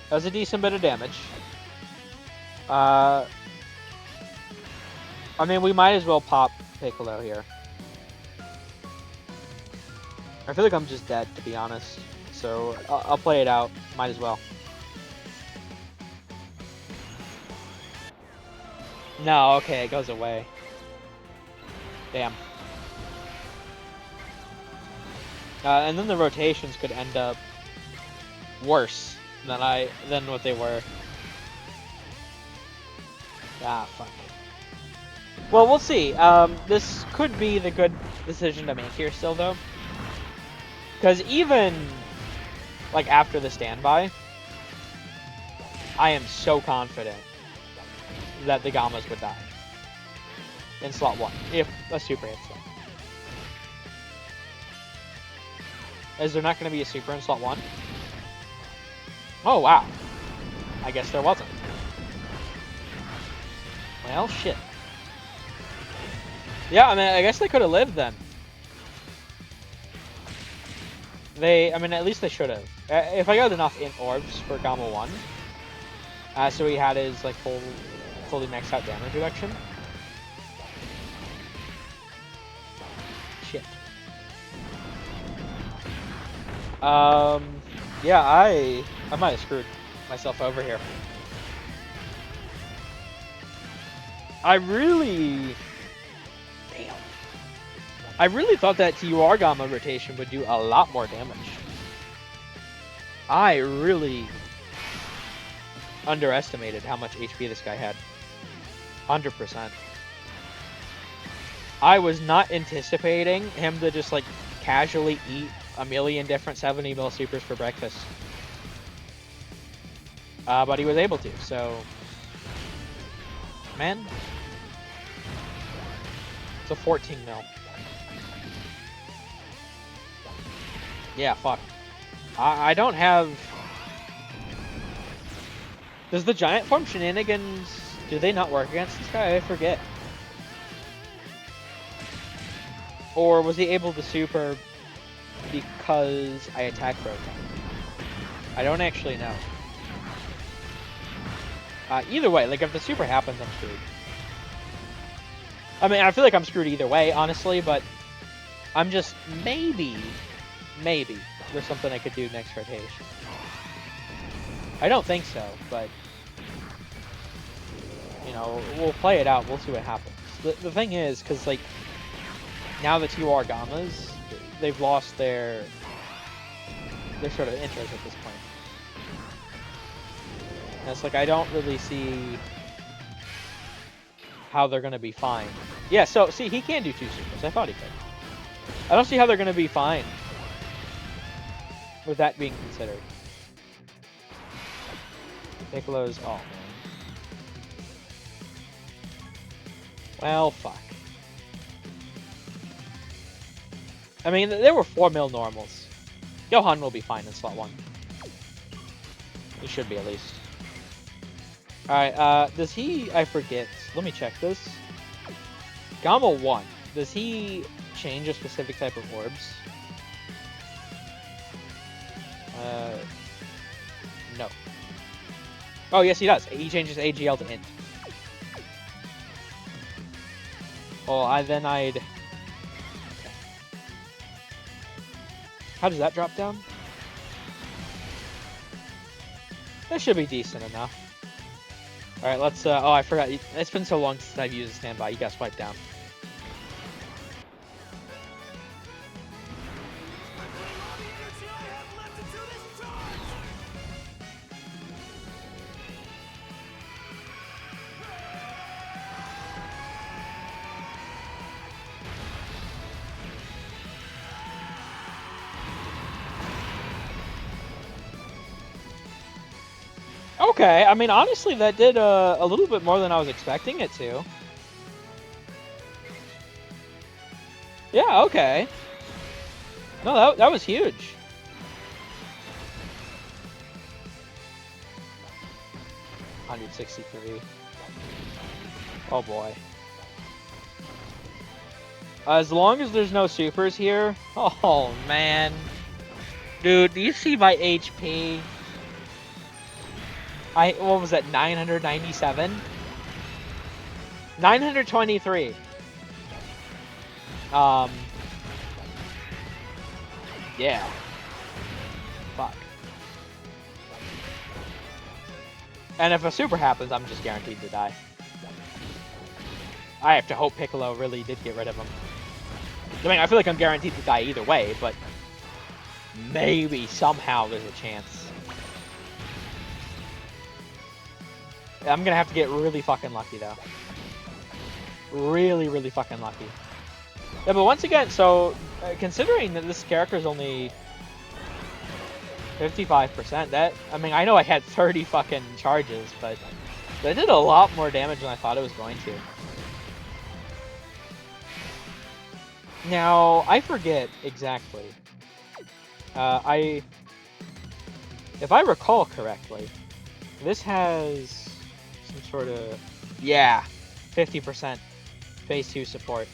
Does a decent bit of damage. I mean, we might as well pop Piccolo here. I feel like I'm just dead, to be honest. So, I'll play it out. Might as well. No, okay, it goes away. Damn. And then the rotations could end up worse than what they were. Ah, fuck. Well, we'll see. This could be the good decision to make here still, though. Because even, like, after the standby, I am so confident that the Gammas would die in slot 1, if a super hits them. Is there not going to be a super in slot 1? Oh, wow. I guess there wasn't. Well, shit. Yeah, I mean, I guess they could have lived then. I mean, at least they should have. If I got enough int orbs for Gamma 1, so he had his, like, fully maxed out damage reduction. Shit. Yeah, I might have screwed myself over here. I really thought that TUR Gamma rotation would do a lot more damage. I really underestimated how much HP this guy had. 100%. I was not anticipating him to just like casually eat a million different 70 mil supers for breakfast. But he was able to, so man. It's a 14 mil. Yeah, fuck. I don't have... Does the giant form shenanigans... Do they not work against this guy? I forget. Or was he able to super because I attack broke him? I don't actually know. Either way, like if the super happens, I'm screwed. I mean, I feel like I'm screwed either way, honestly, but I'm just maybe there's something I could do next rotation. I don't think so, but you know, we'll play it out. We'll see what happens. The thing is, because like now the two Argamas, they've lost their sort of interest at this point. And it's like I don't really see how they're gonna be fine. Yeah, so see, he can do two supers. I thought he could. I don't see how they're gonna be fine with that being considered. Piccolo's, oh man. Well, fuck. I mean, there were 4 mil normals. Johan will be fine in slot 1. He should be at least. Alright, does he... I forget. Let me check this. Gamma 1. Does he change a specific type of orbs? No. Oh, yes, he does. He changes AGL to int. Well, I'd... Okay. How does that drop down? That should be decent enough. Alright, let's, oh, I forgot. It's been so long since I've used a standby. You gotta swipe down. Okay, I mean, honestly, that did a little bit more than I was expecting it to. Yeah, okay. No, that was huge. $163. Oh boy. As long as there's no supers here. Oh man. Dude, do you see my HP? What was that, 997? 923. Yeah. Fuck. And if a super happens, I'm just guaranteed to die. I have to hope Piccolo really did get rid of him. I mean, I feel like I'm guaranteed to die either way, but maybe somehow there's a chance. I'm gonna have to get really fucking lucky, though. Really, really fucking lucky. Yeah, but once again, so, considering that this character is only 55%, that, I mean, I know I had 30 fucking charges, but that did a lot more damage than I thought it was going to. Now, I forget exactly. If I recall correctly, this has some sort of, yeah, 50% phase 2 support.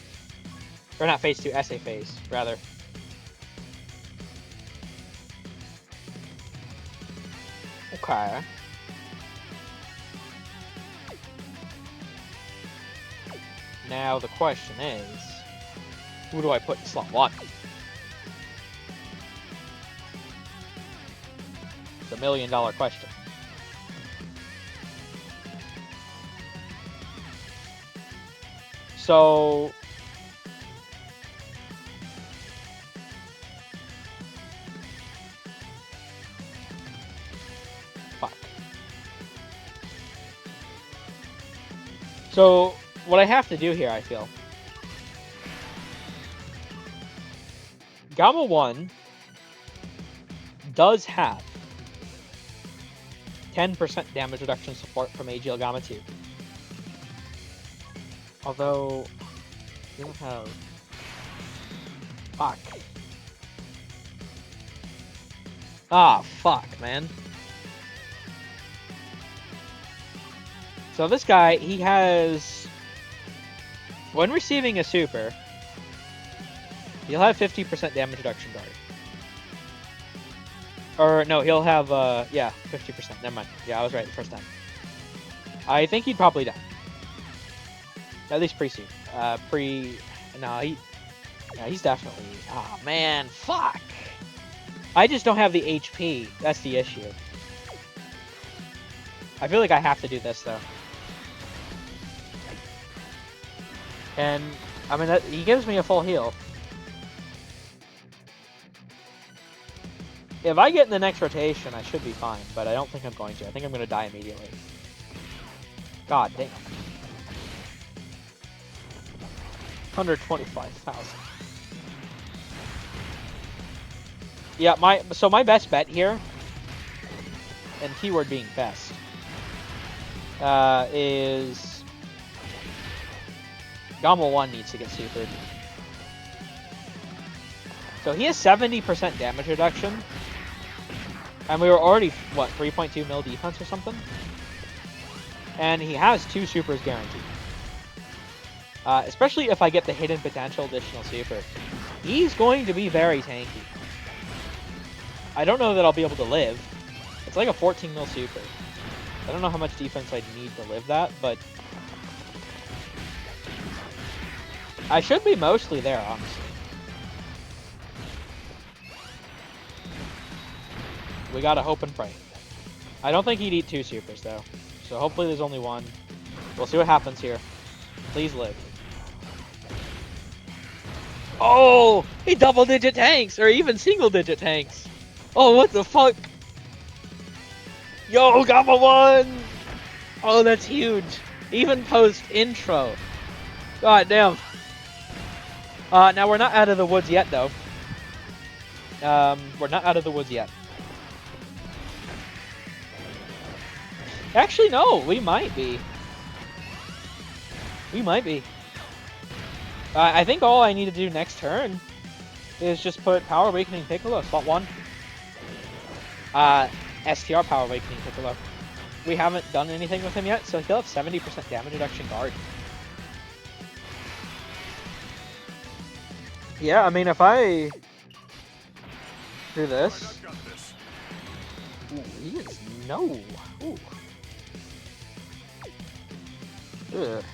Or not phase 2, essay phase, rather. Okay. Now the question is, who do I put in slot 1? The $1 million question. So So, what I have to do here, I feel. Gamma 1 does have 10% damage reduction support from AGL Gamma 2. Although, we don't have... Fuck. Ah, fuck, man. So this guy, he has... When receiving a super, he'll have 50% damage reduction guard. Or, no, he'll have, yeah, 50%. Never mind. Yeah, I was right the first time. I think he'd probably die. At least pre-super. No, yeah, he's definitely... Oh, man, fuck! I just don't have the HP. That's the issue. I feel like I have to do this, though. And, I mean, he gives me a full heal. If I get in the next rotation, I should be fine, but I don't think I'm going to. I think I'm going to die immediately. God damn. 125,000. Yeah, my best bet here, and keyword being best, is Gamma 1 needs to get supered. So he has 70% damage reduction, and we were already, what, 3.2 mil defense or something? And he has 2 supers guaranteed. Especially if I get the hidden potential additional super. He's going to be very tanky. I don't know that I'll be able to live. It's like a 14 mil super. I don't know how much defense I'd need to live that, but... I should be mostly there, honestly. We gotta hope and pray. I don't think he'd eat 2 supers, though. So hopefully there's only 1. We'll see what happens here. Please live. Oh! He double-digit tanks! Or even single-digit tanks! Oh, what the fuck? Yo, Gamma 1! Oh, that's huge. Even post-intro. God damn. Now, we're not out of the woods yet, though. We're not out of the woods yet. Actually, no, we might be. We might be. I think all I need to do next turn is just put Power Awakening Piccolo, spot 1. STR Power Awakening Piccolo. We haven't done anything with him yet, so he'll have 70% damage reduction guard. Yeah, I mean, if I do this... Ooh, he is... No. Ooh. Ugh.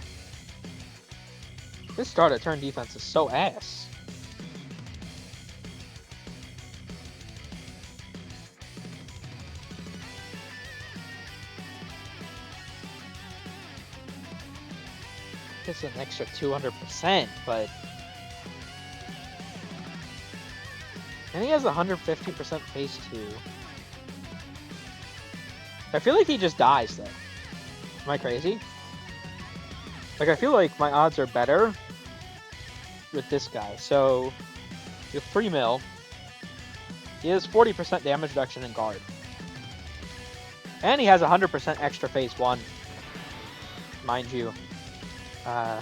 This start at turn defense is so ass. It's an extra 200%, but... And he has 150% phase 2. I feel like he just dies, though. Am I crazy? Like, I feel like my odds are better with this guy. So, with 3 mil, he has 40% damage reduction in guard. And he has 100% extra phase 1. Mind you. Fuck.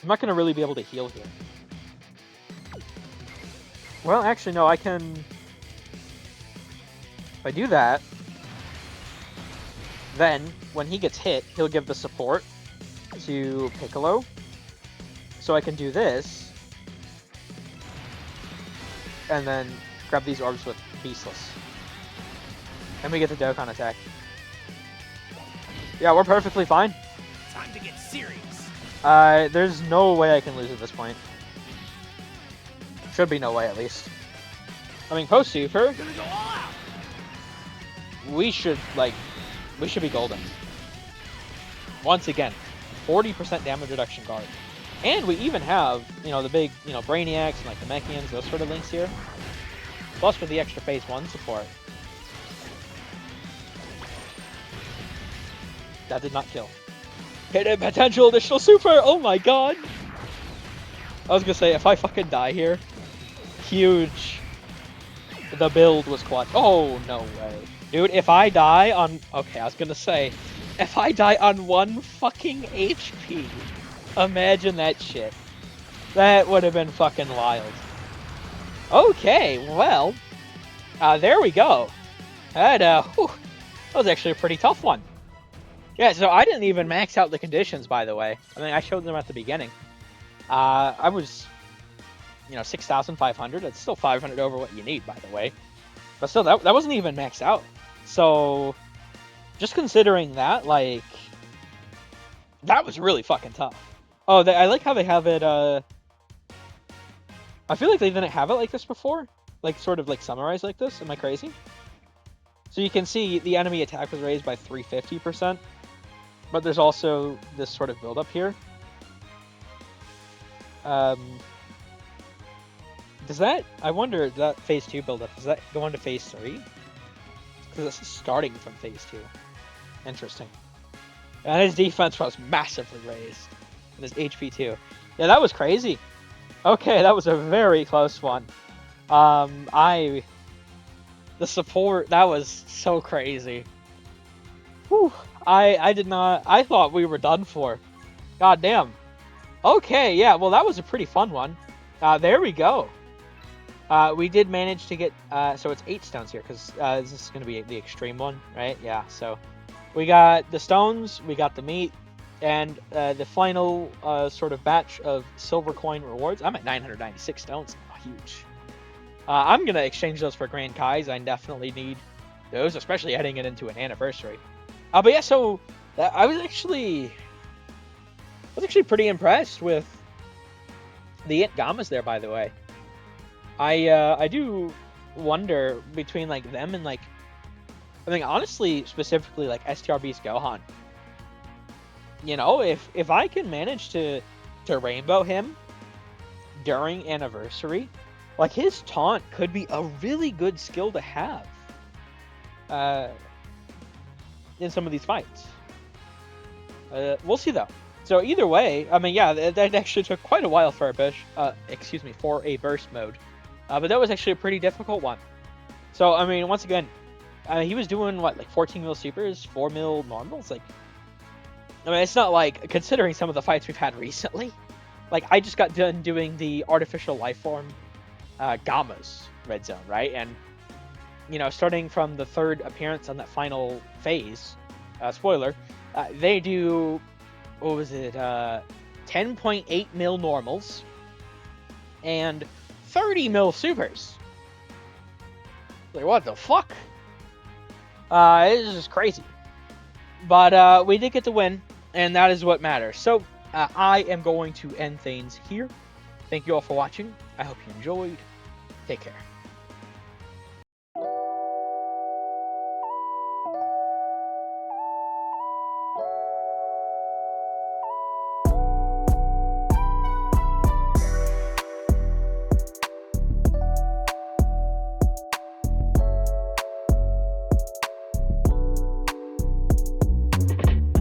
I'm not going to really be able to heal here. Well, actually, no, I can... If I do that, then, when he gets hit, he'll give the support to Piccolo. So I can do this. And then grab these orbs with Beastless. And we get the Dokkan attack. Yeah, we're perfectly fine. Time to get serious. There's no way I can lose at this point. Should be no way, at least. I mean, post-super, Gonna go all out. we should be golden. Once again, 40% damage reduction guard. And we even have, you know, the big, you know, Brainiacs and like the Mechians, those sort of links here. Plus with the extra phase 1 support. That did not kill. Hidden potential additional super! Oh my god! I was gonna say, if I fucking die here, huge. The build was quad. Oh, no way. Dude, if I die on... Okay, I was gonna say, if I die on 1 fucking HP, imagine that shit. That would have been fucking wild. Okay, well, there we go. That was actually a pretty tough one. Yeah, so I didn't even max out the conditions, by the way. I mean, I showed them at the beginning. I was, 6,500. It's still 500 over what you need, by the way. But still, that wasn't even maxed out. So, just considering that, like, that was really fucking tough. Oh, I like how they have it, I feel like they didn't have it like this before. Like, sort of, like, summarized like this. Am I crazy? So you can see the enemy attack was raised by 350%. But there's also this sort of build-up here. Does that... I wonder, that Phase 2 build-up, does that go into Phase 3? Because this is starting from Phase 2. Interesting. And his defense was massively raised. And his HP too. Yeah, that was crazy. Okay, that was a very close one. The support, that was so crazy. Whew. I did not... I thought we were done for. God damn. Okay, yeah, well, that was a pretty fun one. There we go. We did manage to get... so it's 8 stones here, because this is going to be the extreme one, right? Yeah, so... We got the stones, we got the meat, and the final sort of batch of silver coin rewards. I'm at 996 stones. Oh, huge. I'm going to exchange those for Grand Kais. I definitely need those, especially heading it into an anniversary. But yeah, so I was actually pretty impressed with the Int Gammas there, by the way. I do wonder between like them and like, I think honestly, specifically like STRB's Gohan. You know, if I can manage to rainbow him during anniversary, like his taunt could be a really good skill to have in some of these fights. We'll see though. So either way, I mean, yeah, that actually took quite a while for a burst, for a burst mode. But that was actually a pretty difficult one. So I mean, once again, he was doing what, like 14 mil supers, 4 mil normals. Like, I mean, it's not like, considering some of the fights we've had recently. Like, I just got done doing the artificial life form Gammas red zone, right? And you know, starting from the 3rd appearance on that final phase, spoiler, they do, what was it, 10.8 mil normals and 30 mil supers. Like, what the fuck? It's just crazy. But we did get the win, and that is what matters. So I am going to end things here. Thank you all for watching. I hope you enjoyed. Take care.